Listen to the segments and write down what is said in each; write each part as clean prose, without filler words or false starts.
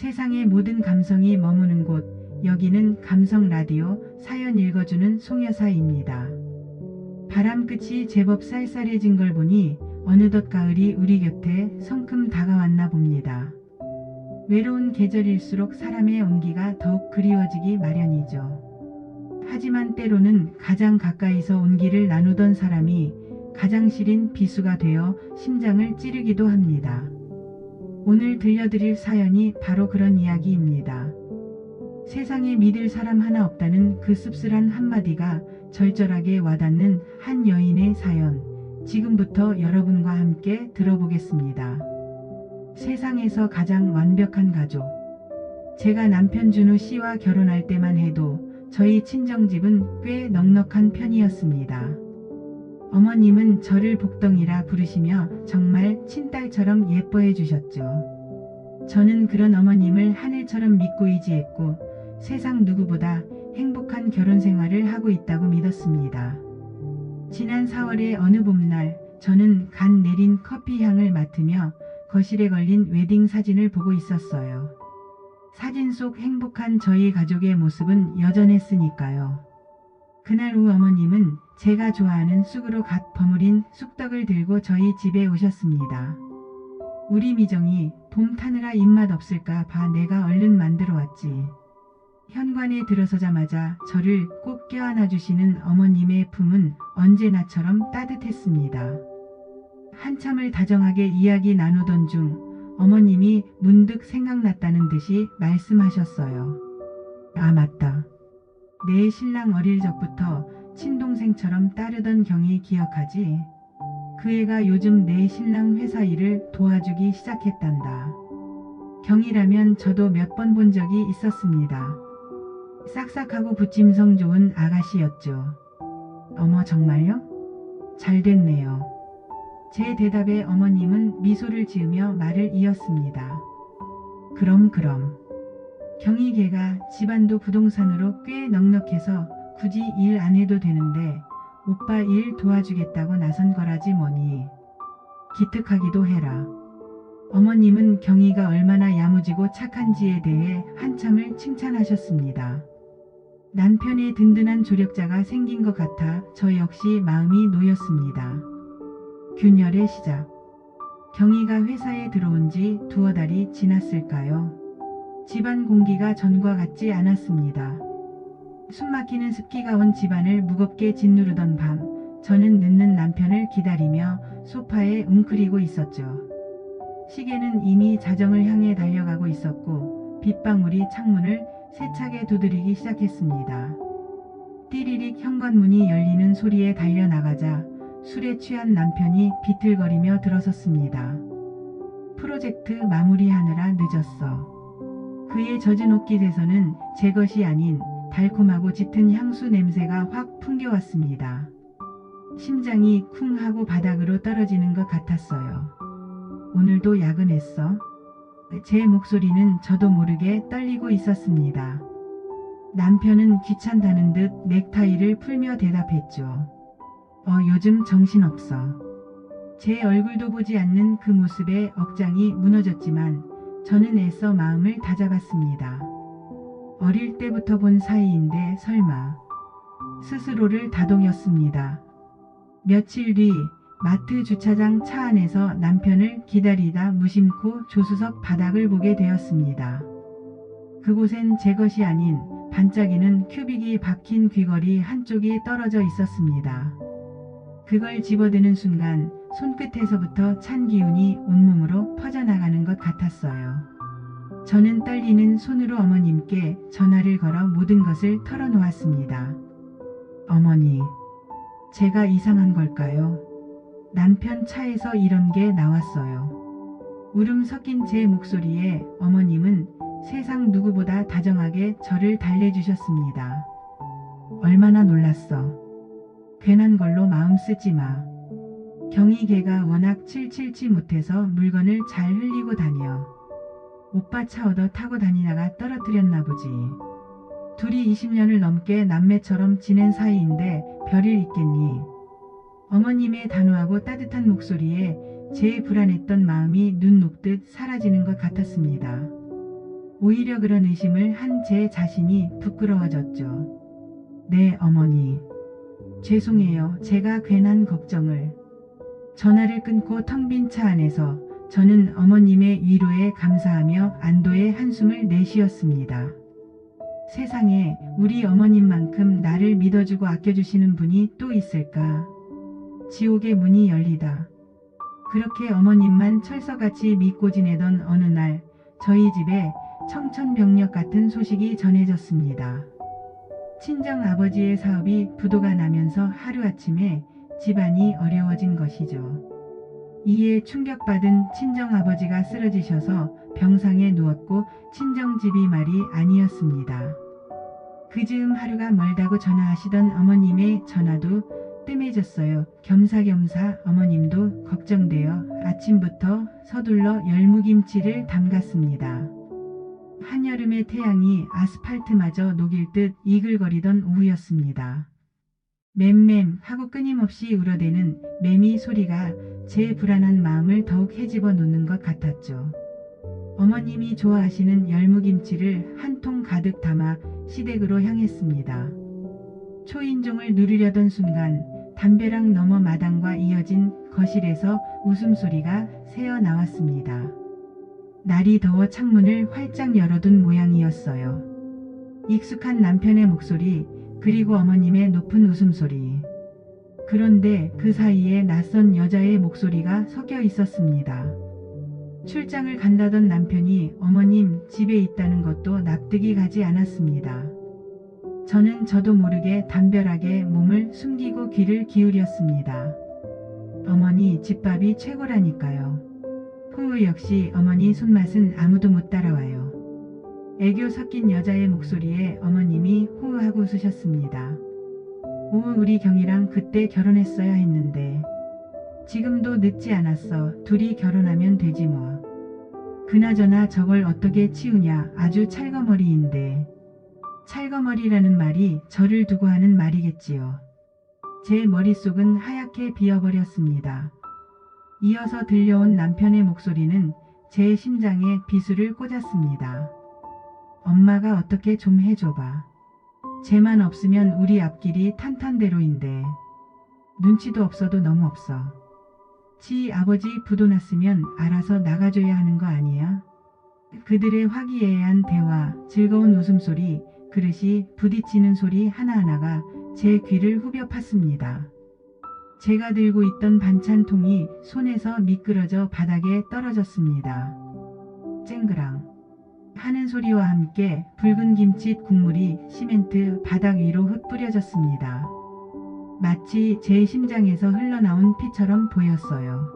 세상의 모든 감성이 머무는 곳, 여기는 감성 라디오 사연 읽어주는 송여사입니다. 바람끝이 제법 쌀쌀해진 걸 보니 어느덧 가을이 우리 곁에 성큼 다가왔나 봅니다. 외로운 계절일수록 사람의 온기가 더욱 그리워지기 마련이죠. 하지만 때로는 가장 가까이서 온기를 나누던 사람이 가장 시린 비수가 되어 심장을 찌르기도 합니다. 오늘 들려드릴 사연이 바로 그런 이야기입니다. 세상에 믿을 사람 하나 없다는 그 씁쓸한 한마디가 절절하게 와닿는 한 여인의 사연, 지금부터 여러분과 함께 들어보겠습니다. 세상에서 가장 완벽한 가족. 제가 남편 준우 씨와 결혼할 때만 해도 저희 친정집은 꽤 넉넉한 편이었습니다. 어머님은 저를 복덩이라 부르시며 정말 친딸처럼 예뻐해 주셨죠. 저는 그런 어머님을 하늘처럼 믿고 의지했고 세상 누구보다 행복한 결혼 생활을 하고 있다고 믿었습니다. 지난 4월의 어느 봄날 저는 간 내린 커피 향을 맡으며 거실에 걸린 웨딩 사진을 보고 있었어요. 사진 속 행복한 저희 가족의 모습은 여전했으니까요. 그날 오후 어머님은 제가 좋아하는 쑥으로 갓 버무린 쑥떡을 들고 저희 집에 오셨습니다. 우리 미정이 봄 타느라 입맛 없을까 봐 내가 얼른 만들어 왔지. 현관에 들어서자마자 저를 꼭 껴안아 주시는 어머님의 품은 언제나처럼 따뜻했습니다. 한참을 다정하게 이야기 나누던 중 어머님이 문득 생각났다는 듯이 말씀하셨어요. 아, 맞다. 내 신랑 어릴 적부터 친동생처럼 따르던 경이 기억하지? 그 애가 요즘 내 신랑 회사 일을 도와주기 시작했단다. 경이라면 저도 몇 번 본 적이 있었습니다. 싹싹하고 부침성 좋은 아가씨였죠. 어머, 정말요? 잘 됐네요. 제 대답에 어머님은 미소를 지으며 말을 이었습니다. 그럼. 경희 걔가 집안도 부동산으로 꽤 넉넉해서 굳이 일 안 해도 되는데 오빠 일 도와주겠다고 나선 거라지 뭐니. 기특하기도 해라. 어머님은 경희가 얼마나 야무지고 착한지에 대해 한참을 칭찬하셨습니다. 남편의 든든한 조력자가 생긴 것 같아 저 역시 마음이 놓였습니다. 균열의 시작. 경희가 회사에 들어온 지 2달이 지났을까요? 집안 공기가 전과 같지 않았습니다. 숨막히는 습기가 온 집안을 무겁게 짓누르던 밤, 저는 늦는 남편을 기다리며 소파에 웅크리고 있었죠. 시계는 이미 자정을 향해 달려가고 있었고 빗방울이 창문을 세차게 두드리기 시작했습니다. 띠리릭 현관문이 열리는 소리에 달려나가자 술에 취한 남편이 비틀거리며 들어섰습니다. 프로젝트 마무리하느라 늦었어. 그의 젖은 옷깃에서는 제 것이 아닌 달콤하고 짙은 향수 냄새가 확 풍겨왔습니다. 심장이 쿵 하고 바닥으로 떨어지는 것 같았어요. 오늘도 야근했어? 제 목소리는 저도 모르게 떨리고 있었습니다. 남편은 귀찮다는 듯 넥타이를 풀며 대답했죠. 요즘 정신없어. 제 얼굴도 보지 않는 그 모습에 억장이 무너졌지만 저는 애써 마음을 다잡았습니다. 어릴 때부터 본 사이인데 설마. 스스로를 다독였습니다. 며칠 뒤 마트 주차장 차 안에서 남편을 기다리다 무심코 조수석 바닥을 보게 되었습니다. 그곳엔 제 것이 아닌 반짝이는 큐빅이 박힌 귀걸이 한쪽이 떨어져 있었습니다. 그걸 집어드는 순간 손끝에서부터 찬 기운이 온몸으로 퍼져나가는 것 같았어요. 저는 떨리는 손으로 어머님께 전화를 걸어 모든 것을 털어놓았습니다. 어머니, 제가 이상한 걸까요? 남편 차에서 이런 게 나왔어요. 울음 섞인 제 목소리에 어머님은 세상 누구보다 다정하게 저를 달래주셨습니다. 얼마나 놀랐어. 괜한 걸로 마음 쓰지 마. 경희 걔가 워낙 칠칠치 못해서 물건을 잘 흘리고 다녀. 오빠 차 얻어 타고 다니다가 떨어뜨렸나 보지. 둘이 20년을 넘게 남매처럼 지낸 사이인데 별일 있겠니. 어머님의 단호하고 따뜻한 목소리에 제 불안했던 마음이 눈 녹듯 사라지는 것 같았습니다. 오히려 그런 의심을 한 제 자신이 부끄러워졌죠. 네, 어머니. 죄송해요. 제가 괜한 걱정을. 전화를 끊고 텅 빈 차 안에서 저는 어머님의 위로에 감사하며 안도의 한숨을 내쉬었습니다. 세상에 우리 어머님만큼 나를 믿어주고 아껴주시는 분이 또 있을까? 지옥의 문이 열리다. 그렇게 어머님만 철석같이 믿고 지내던 어느 날 저희 집에 청천벽력 같은 소식이 전해졌습니다. 친정 아버지의 사업이 부도가 나면서 하루아침에 집안이 어려워진 것이죠. 이에 충격받은 친정 아버지가 쓰러지셔서 병상에 누웠고 친정집이 말이 아니었습니다. 그 즈음 하루가 멀다고 전화하시던 어머님의 전화도 뜸해졌어요. 겸사겸사 어머님도 걱정되어 아침부터 서둘러 열무김치를 담갔습니다. 한여름의 태양이 아스팔트마저 녹일 듯 이글거리던 오후였습니다. 맴맴 하고 끊임없이 울어대는 매미 소리가 제 불안한 마음을 더욱 헤집어 놓는 것 같았죠. 어머님이 좋아하시는 열무김치를 한 통 가득 담아 시댁으로 향했습니다. 초인종을 누르려던 순간 담벼락 너머 마당과 이어진 거실에서 웃음소리가 새어 나왔습니다. 날이 더워 창문을 활짝 열어둔 모양이었어요. 익숙한 남편의 목소리, 그리고 어머님의 높은 웃음소리. 그런데 그 사이에 낯선 여자의 목소리가 섞여 있었습니다. 출장을 간다던 남편이 어머님 집에 있다는 것도 납득이 가지 않았습니다. 저도 모르게 담벼락에 몸을 숨기고 귀를 기울였습니다. 어머니 집밥이 최고라니까요. 후우 역시 어머니 손맛은 아무도 못 따라와요. 애교 섞인 여자의 목소리에 어머님이 후우하고 웃으셨습니다. 우리 경이랑 그때 결혼했어야 했는데. 지금도 늦지 않았어. 둘이 결혼하면 되지 뭐. 그나저나 저걸 어떻게 치우냐. 아주 찰거머리인데. 찰거머리라는 말이 저를 두고 하는 말이겠지요. 제 머릿속은 하얗게 비어버렸습니다. 이어서 들려온 남편의 목소리는 제 심장에 비수를 꽂았습니다. 엄마가 어떻게 좀 해줘봐. 쟤만 없으면 우리 앞길이 탄탄대로인데. 눈치도 없어도 너무 없어. 지 아버지 부도 났으면 알아서 나가줘야 하는 거 아니야? 그들의 화기애애한 대화, 즐거운 웃음소리, 그릇이 부딪히는 소리 하나하나가 제 귀를 후벼 팠습니다. 제가 들고 있던 반찬통이 손에서 미끄러져 바닥에 떨어졌습니다. 쨍그랑 하는 소리와 함께 붉은 김치 국물이 시멘트 바닥 위로 흩뿌려졌습니다. 마치 제 심장에서 흘러나온 피처럼 보였어요.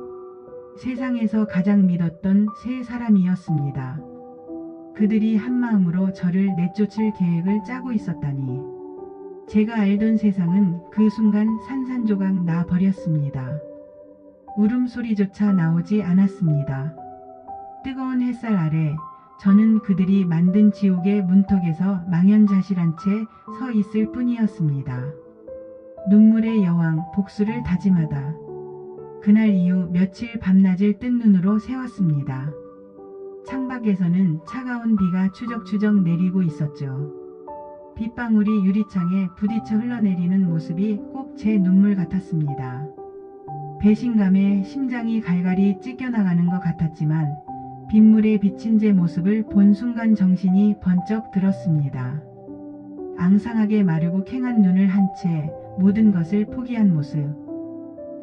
세상에서 가장 믿었던 세 사람이었습니다. 그들이 한마음으로 저를 내쫓을 계획을 짜고 있었다니. 제가 알던 세상은 그 순간 산산조각 나 버렸습니다. 울음소리조차 나오지 않았습니다. 뜨거운 햇살 아래 저는 그들이 만든 지옥의 문턱에서 망연자실한 채 서 있을 뿐이었습니다. 눈물의 여왕 복수를 다짐하다. 그날 이후 며칠 밤낮을 뜬 눈으로 세웠습니다. 창밖에서는 차가운 비가 추적추적 내리고 있었죠. 빗방울이 유리창에 부딪혀 흘러내리는 모습이 꼭 제 눈물 같았습니다. 배신감에 심장이 갈갈이 찢겨나가는 것 같았지만 빗물에 비친 제 모습을 본 순간 정신이 번쩍 들었습니다. 앙상하게 마르고 캥한 눈을 한 채 모든 것을 포기한 모습.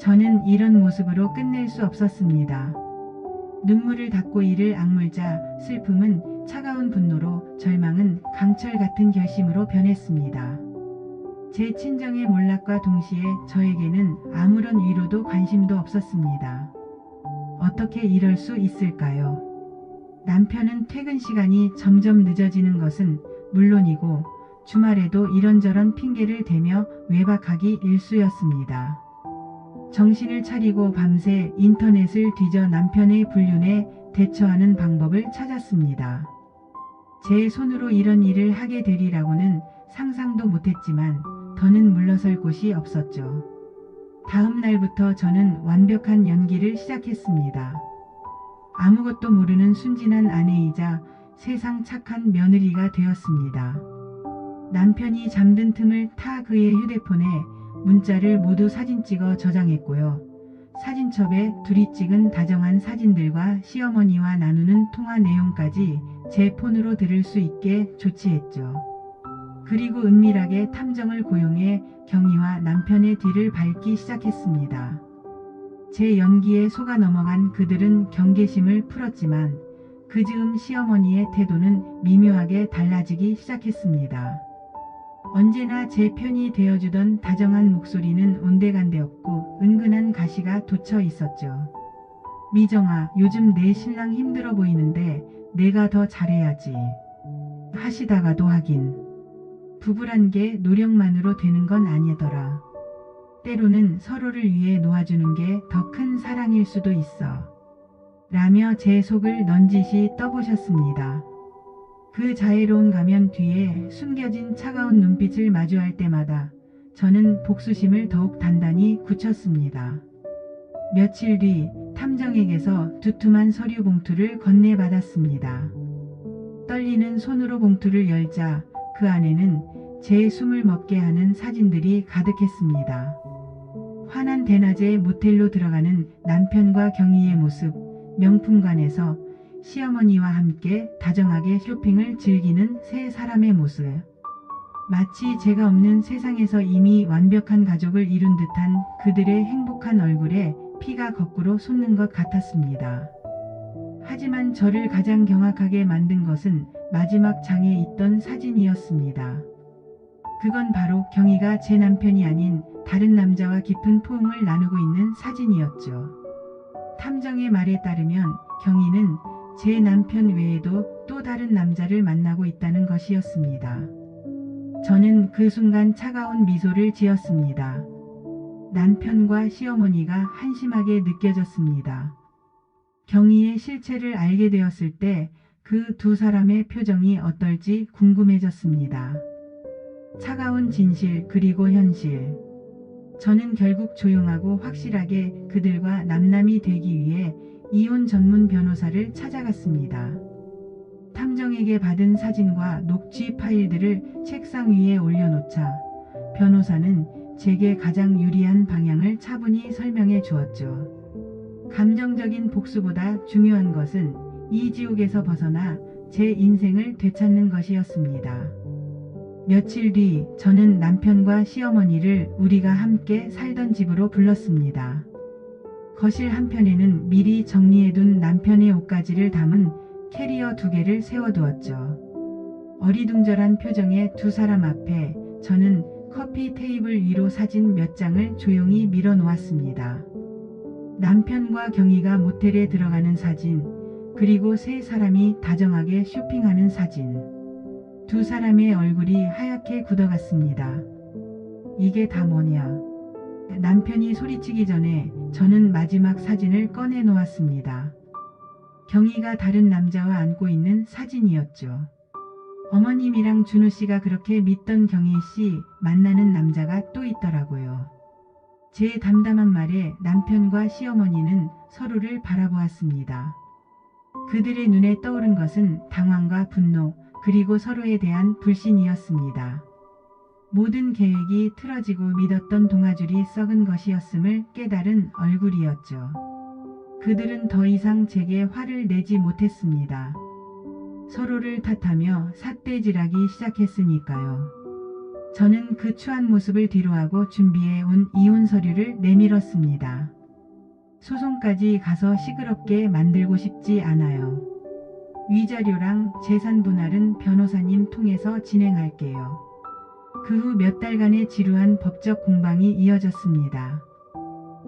저는 이런 모습으로 끝낼 수 없었습니다. 눈물을 닦고 이를 악물자 슬픔은 차가운 분노로, 절망은 강철 같은 결심으로 변했습니다. 제 친정의 몰락과 동시에 저에게는 아무런 위로도 관심도 없었습니다. 어떻게 이럴 수 있을까요? 남편은 퇴근 시간이 점점 늦어지는 것은 물론이고 주말에도 이런저런 핑계를 대며 외박하기 일쑤였습니다. 정신을 차리고 밤새 인터넷을 뒤져 남편의 불륜에 대처하는 방법을 찾았습니다. 제 손으로 이런 일을 하게 되리라고는 상상도 못했지만 더는 물러설 곳이 없었죠. 다음 날부터 저는 완벽한 연기를 시작했습니다. 아무것도 모르는 순진한 아내이자 세상 착한 며느리가 되었습니다. 남편이 잠든 틈을 타 그의 휴대폰에 문자를 모두 사진 찍어 저장했고요. 사진첩에 둘이 찍은 다정한 사진들과 시어머니와 나누는 통화 내용까지 제 폰으로 들을 수 있게 조치했죠. 그리고 은밀하게 탐정을 고용해 경희와 남편의 뒤를 밟기 시작했습니다. 제 연기에 속아 넘어간 그들은 경계심을 풀었지만 그 즈음 시어머니의 태도는 미묘하게 달라지기 시작했습니다. 언제나 제 편이 되어주던 다정한 목소리는 온데간데 없고 은근한 가시가 돋쳐 있었죠. 미정아, 요즘 내 신랑 힘들어 보이는데 내가 더 잘해야지. 하시다가도 하긴. 부부란 게 노력만으로 되는 건 아니더라. 때로는 서로를 위해 놓아주는 게 더 큰 사랑일 수도 있어. 라며 제 속을 넌지시 떠보셨습니다. 그 자애로운 가면 뒤에 숨겨진 차가운 눈빛을 마주할 때마다 저는 복수심을 더욱 단단히 굳혔습니다. 며칠 뒤 탐정에게서 두툼한 서류 봉투를 건네받았습니다. 떨리는 손으로 봉투를 열자 그 안에는 제 숨을 멎게 하는 사진들이 가득했습니다. 환한 대낮에 모텔로 들어가는 남편과 경희의 모습, 명품관에서 시어머니와 함께 다정하게 쇼핑을 즐기는 세 사람의 모습. 마치 제가 없는 세상에서 이미 완벽한 가족을 이룬 듯한 그들의 행복한 얼굴에 피가 거꾸로 솟는 것 같았습니다. 하지만 저를 가장 경악하게 만든 것은 마지막 장에 있던 사진이었습니다. 그건 바로 경희가 제 남편이 아닌 다른 남자와 깊은 포옹을 나누고 있는 사진이었죠. 탐정의 말에 따르면 경희는 제 남편 외에도 또 다른 남자를 만나고 있다는 것이었습니다. 저는 그 순간 차가운 미소를 지었습니다. 남편과 시어머니가 한심하게 느껴졌습니다. 경희의 실체를 알게 되었을 때 그 두 사람의 표정이 어떨지 궁금해졌습니다. 차가운 진실 그리고 현실. 저는 결국 조용하고 확실하게 그들과 남남이 되기 위해 이혼 전문 변호사를 찾아갔습니다. 탐정에게 받은 사진과 녹취 파일들을 책상 위에 올려놓자 변호사는 제게 가장 유리한 방향을 차분히 설명해 주었죠. 감정적인 복수보다 중요한 것은 이 지옥에서 벗어나 제 인생을 되찾는 것이었습니다. 며칠 뒤 저는 남편과 시어머니를 우리가 함께 살던 집으로 불렀습니다. 거실 한편에는 미리 정리해둔 남편의 옷가지를 담은 캐리어 2개를 세워두었죠. 어리둥절한 표정의 두 사람 앞에 저는 커피 테이블 위로 사진 몇 장을 조용히 밀어놓았습니다. 남편과 경희가 모텔에 들어가는 사진, 그리고 세 사람이 다정하게 쇼핑하는 사진. 두 사람의 얼굴이 하얗게 굳어갔습니다. 이게 다 뭐냐? 남편이 소리치기 전에 저는 마지막 사진을 꺼내 놓았습니다. 경희가 다른 남자와 안고 있는 사진이었죠. 어머님이랑 준우 씨가 그렇게 믿던 경희 씨 만나는 남자가 또 있더라고요. 제 담담한 말에 남편과 시어머니는 서로를 바라보았습니다. 그들의 눈에 떠오른 것은 당황과 분노, 그리고 서로에 대한 불신이었습니다. 모든 계획이 틀어지고 믿었던 동아줄이 썩은 것이었음을 깨달은 얼굴이었죠. 그들은 더 이상 제게 화를 내지 못했습니다. 서로를 탓하며 삿대질하기 시작했으니까요. 저는 그 추한 모습을 뒤로하고 준비해 온 이혼 서류를 내밀었습니다. 소송까지 가서 시끄럽게 만들고 싶지 않아요. 위자료랑 재산 분할은 변호사님 통해서 진행할게요. 그 후 몇 달간의 지루한 법적 공방이 이어졌습니다.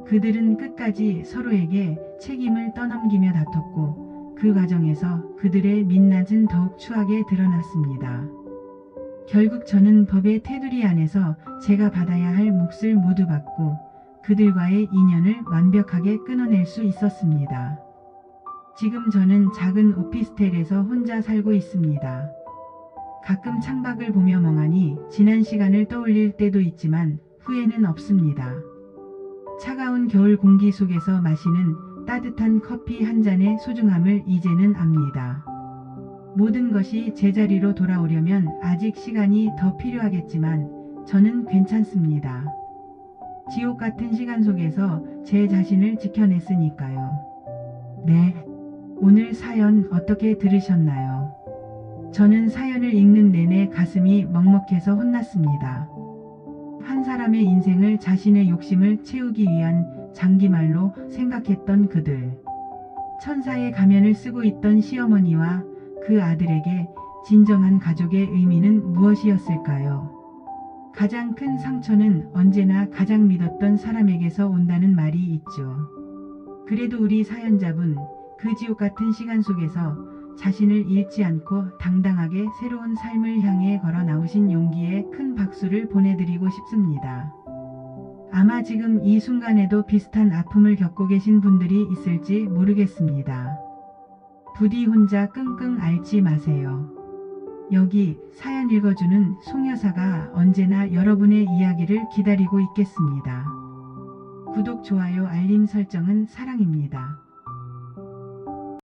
그들은 끝까지 서로에게 책임을 떠넘기며 다퉜고 그 과정에서 그들의 민낯은 더욱 추하게 드러났습니다. 결국 저는 법의 테두리 안에서 제가 받아야 할 몫을 모두 받고 그들과의 인연을 완벽하게 끊어낼 수 있었습니다. 지금 저는 작은 오피스텔에서 혼자 살고 있습니다. 가끔 창밖을 보며 멍하니 지난 시간을 떠올릴 때도 있지만 후회는 없습니다. 차가운 겨울 공기 속에서 마시는 따뜻한 커피 한 잔의 소중함을 이제는 압니다. 모든 것이 제자리로 돌아오려면 아직 시간이 더 필요하겠지만 저는 괜찮습니다. 지옥 같은 시간 속에서 제 자신을 지켜냈으니까요. 네. 오늘 사연 어떻게 들으셨나요? 저는 사연을 읽는 내내 가슴이 먹먹해서 혼났습니다. 한 사람의 인생을 자신의 욕심을 채우기 위한 장기말로 생각했던 그들. 천사의 가면을 쓰고 있던 시어머니와 그 아들에게 진정한 가족의 의미는 무엇이었을까요? 가장 큰 상처는 언제나 가장 믿었던 사람에게서 온다는 말이 있죠. 그래도 우리 사연자분, 그 지옥 같은 시간 속에서 자신을 잃지 않고 당당하게 새로운 삶을 향해 걸어 나오신 용기에 큰 박수를 보내드리고 싶습니다. 아마 지금 이 순간에도 비슷한 아픔을 겪고 계신 분들이 있을지 모르겠습니다. 부디 혼자 끙끙 앓지 마세요. 여기 사연 읽어주는 송여사가 언제나 여러분의 이야기를 기다리고 있겠습니다. 구독, 좋아요, 알림 설정은 사랑입니다.